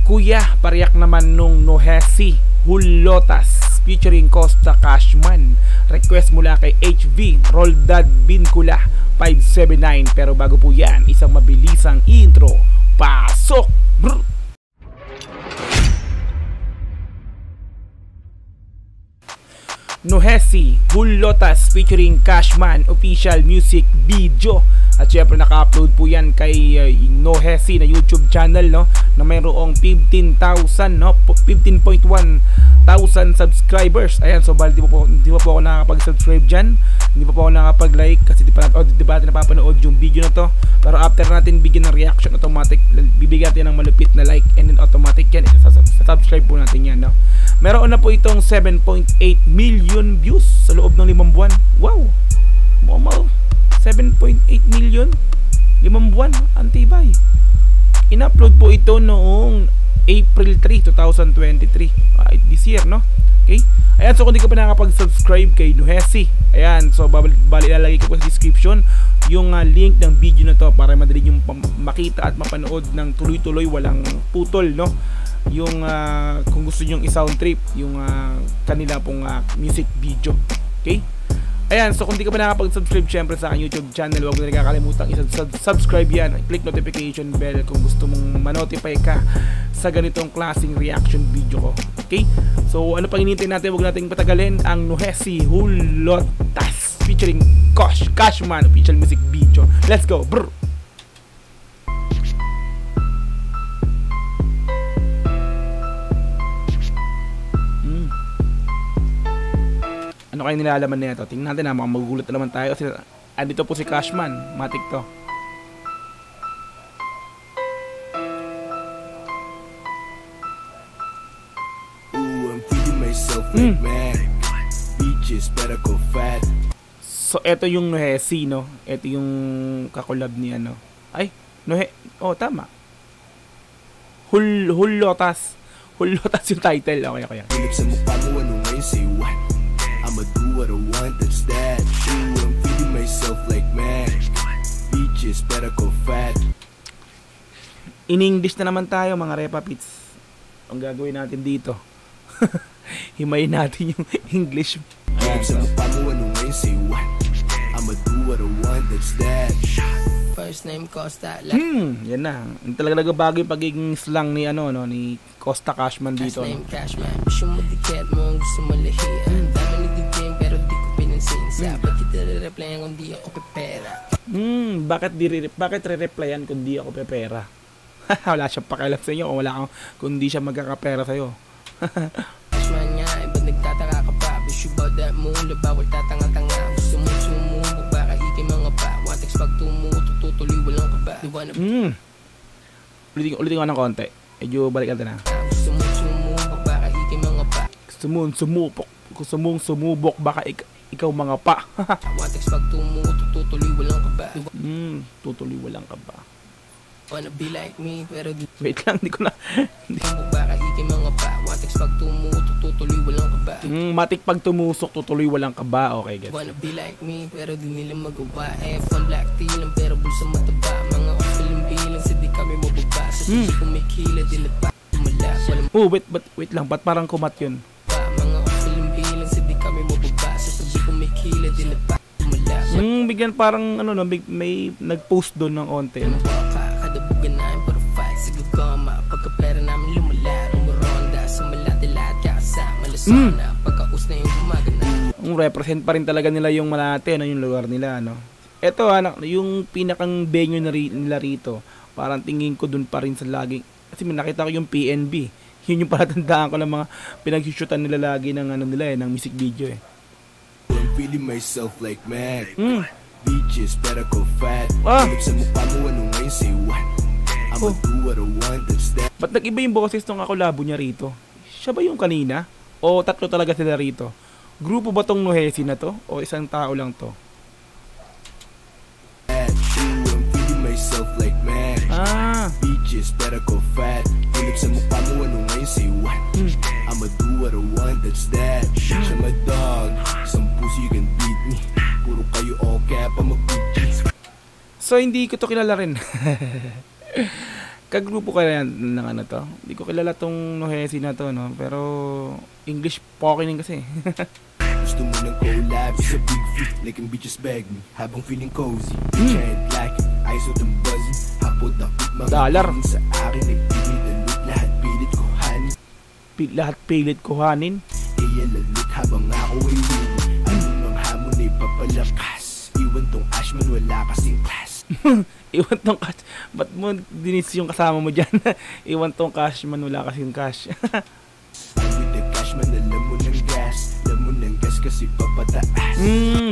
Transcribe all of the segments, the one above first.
Kuya, pariyak naman nung Nohesi Hulotas featuring Costa Cashman. Request mula kay HV Roldad Bincula 579. Pero bago po yan, isang mabilisang intro. Pasok! Brr! Nohesi Hulotas featuring Cashman official music video. At syempre naka-upload po yan kay Nohesi na YouTube channel, no, na mayroong 15,000, no, 15.1 thousand subscribers. Ayan, so di pa po ako nakakapag-subscribe dyan, hindi pa po ako nakakapag-like kasi di pa natin napapanood yung video na to. Pero after natin bigyan ng reaction, automatic bibigyan natin ng malupit na like and then automatic yan subscribe po natin yan, no. Meron na po itong 7.8 million views sa loob ng 5 buwan. Wow, 7.8 million 5 buwan, antibay. In-upload po ito noong April 3, 2023, this year, no? Okay? Ayan, so kung di ka pa nakapag-subscribe kay Nohesi, ayan, so bali ilalagay ko po sa description yung link ng video na to para madali yung makita at mapanood ng tuloy-tuloy, walang putol, no? Yung kung gusto nyo i-sound trip yung kanila pong music video. Okay? Ayan, so kung di ka pa nakapag-subscribe syempre sa aking YouTube channel, huwag mo na kakalimutan i-subscribe yan, click notification bell kung gusto mong ma-notify ka sa ganitong klaseng reaction video ko. Okay? So ano pang hinihintay natin, huwag nating patagalin ang Nohesi Hulotas featuring Cashman official music video. Let's go! Brr! Ano kayo nilalaman nito? Tingnan natin na magugulat na naman tayo kasi andito po si Cashman, matik to. So eto yung Nohesi, no? Eto yung kakolab ni ano. Ay, tama. Hulotas yung title. Okay. I'ma do what I want, that's that. Ooh, I'm feeding myself like mad. Beaches better go fat. In English na naman tayo mga Repa Pits. Ang gagawin natin dito, himayin natin yung English. I'ma do what I want, that's that. First name Costa. Yan na. Talaga nagbabago yung pagiging slang ni ni Costa Cashman dito. First name Cashman. Gusto mo diket mo, gusto mo lahian. Dami nagiging pero di ko pinansin. Sabi kita re-replyan kung di ako pepera. Bakit re-replyan kung di ako pepera? Wala siyang pakialam sa inyo kung di siya magkakapera sa'yo. Cashman nga, iba't nagtataka ka pa. Wish you about that moon, bawal tatanga-tanga. Gusto mo sumubok, baka ikin mga pa. Wantex pag tumutuloy, walang kaba. Ulitin ko ng konti. Medyo balik natin na. Gusto mo sumubok, baka ikin mga pa. Gusto mong sumubok, baka ikaw mga pa. Wantex pag tumutuloy, walang kaba. Tutuloy walang kaba. Wanna be like me, pero wait lang, hindi ko na. Baka ikin mga pa. Wantex pag tumutuloy, walang kaba. Matik pag tumusok, tutuloy walang kaba. Okay, guys. Wanna be like me, pero di nila magawa. F1 black tea lang, pero bulsa mataba. Mga ospiling bilang, sa di kami mababa. Sa susi kumikila, dila pa tumala. Wait lang, ba't parang kumat yun? Mga ospiling bilang, sa di kami mababa. Sa susi kumikila, dila pa tumala. Bigyan parang may nag-post doon ng onte. Kadabugan namin pero fight sa gagama. Pagkapera namin lumala. Rumoronda sa malati lahat kakasama. Lasana, pagkaus na yung gumagana. Represent pa rin talaga nila yung Malate, yung lugar nila, no? Ito, yung pinakang venue nila rito, parang tingin ko dun pa rin sa laging, kasi nakita ko yung PNB. Yun yung palatandaan ko ng mga pinag-shootan nila lagi ng ng music video I'm feeling myself like mad. Beaches better go fat. Sa mukha mo ngayon, say what? I'ma do what I want, that's that. Ba't nag-iba yung boses ng kakolabo niya rito? Siya ba yung kanina? O tatlo talaga sila rito? Grupo ba tong Nohesi na to? O isang tao lang to? I'm feeling myself like mad. Beaches better go fat. Sa mukha mo ngayon, say what? I'ma do what I want, that's that. Siya my dog. Some pussy you can beat me. Puro kayo all cap, I'm a bitch. So hindi ko to kilala rin. Kagrupo kaya ng ano to? Hindi ko kilala tong Nohesi na to, no? Pero English poking kasi. Gusto mo ng collab sa big feet, like ang bitches bag me habang feeling cozy. Chant like eyes out and buzzing, hapot akit mga Dollar. feeling sa akin ay pinilalut, lahat pilit ko hanin. Lahat pilit kuhanin. Kaya lalut habang ako ay win. Anong mga hamon ay papalakas, iwan tong Ashman wala kasing class. Iwan tong cash. Ba't mo dinis yung kasama mo dyan? Iwan tong cash man, wala kasing cash. With the cash man, alam mo ng gas, alam mo ng gas kasi papataas.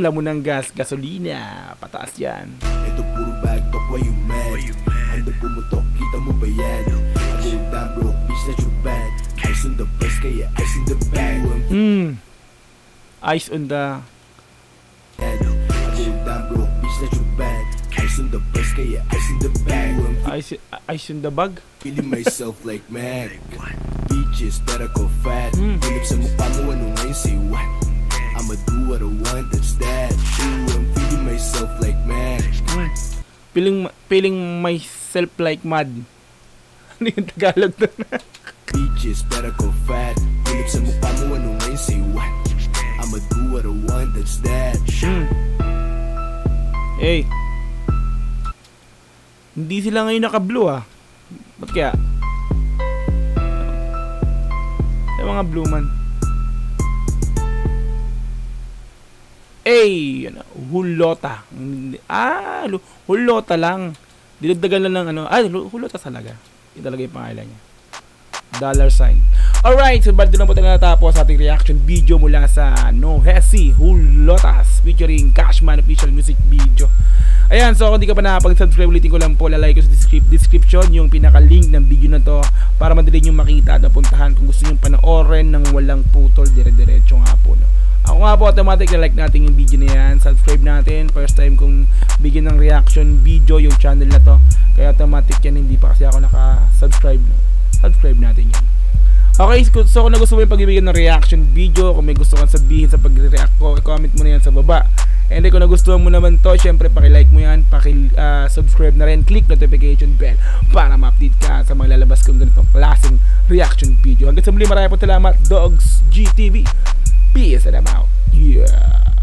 Lamon ng gas, gasolina, pataas yan. Ito puro bag talk, why you mad? Handa pumutok, kita mo ba yan? Ako down broke, bitch that you bad. Ice on the bus, kaya ice in the bag. Ice on the... Ako down broke, bitch that you bad. Ice on the bus, kaya ice in the bag. Ice on the bag? Feeling myself like Mac. Bitches better go fat. Philip sa mukha mo, ano ngayon, say what? I'ma do what I want, that's that. Ooh, I'm feeling myself like Mac. Feeling myself like mad. Ano yung Tagalog doon? Bitches better go fat. Philip sa mukha mo, ano ngayon, say what? I'ma do what I want, that's that. Hey, hindi sila ngayon naka-blue ah. Ba't kaya? Yung mga blue man. Yun, hulota. Hulota lang. Dinagdagan lang ng ano. Hulota talaga. Yun talaga yung pangalan niya. $sign. Alright, so bali doon na po tayo natapos sa ating reaction video mula sa Nohesi Hulotas featuring Cashman official music video. Ayan, so kung di ka pa nakapag-subscribe, ulitin ko lang po, lalagay ko sa description yung pinaka-link ng video na to para madali nyo makita at napuntahan kung gusto nyo panoorin ng walang putol, dire-diretso nga po, no? Ako nga po, automatic na like natin yung video na yan, subscribe natin, first time kong bigyan ng reaction video yung channel na to, kaya automatic yan, hindi pa kasi ako naka-subscribe, no? Subscribe natin yan. Okay, so kung nagustuhan mo yung pagbibigyan ng reaction video, kung may gusto kang sabihin sa pag-react ko, i-comment mo na yan sa baba. And kung nagustuhan mo naman to, syempre paki-like mo yan, paki-subscribe na rin, click notification bell para ma-update ka sa mga lalabas kong ganitong klaseng reaction video. Hanggang sa muli, maraming po salamat, Dogs GTV. Peace and I'm out. Yeah.